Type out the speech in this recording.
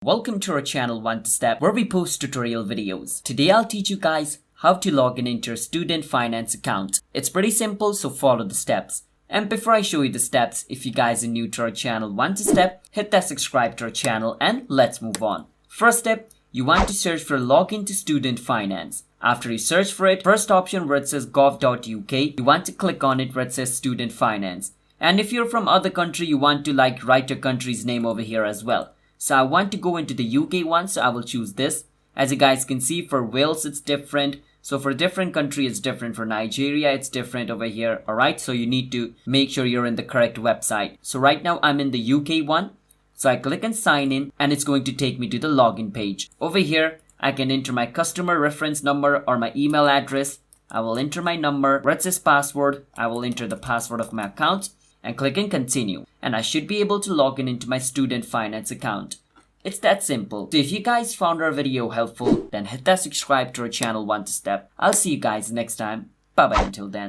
Welcome to our channel One Step, where we post tutorial videos. Today I'll teach you guys how to log in into your student finance account. It's pretty simple, so follow the steps. And before I show you the steps, if you guys are new to our channel One Step, hit that subscribe to our channel and let's move on. First step, you want to search for login to student finance. After you search for it, first option where it says gov.uk, you want to click on it where it says student finance. And if you're from other country, you want to write your country's name over here as well. So I want to go into the UK one, so I will choose this. As you guys can see, for Wales it's different. So for different country it's different. For Nigeria it's different over here. Alright, so you need to make sure you're in the correct website. So right now I'm in the UK one. So I click on sign in and it's going to take me to the login page. Over here I can enter my customer reference number or my email address. I will enter my number. Where it says password, I will enter the password of my account and click on continue. And I should be able to log in into my student finance account. It's that simple. So if you guys found our video helpful, then hit that subscribe to our channel One Step. I'll see you guys next time. Bye bye until then.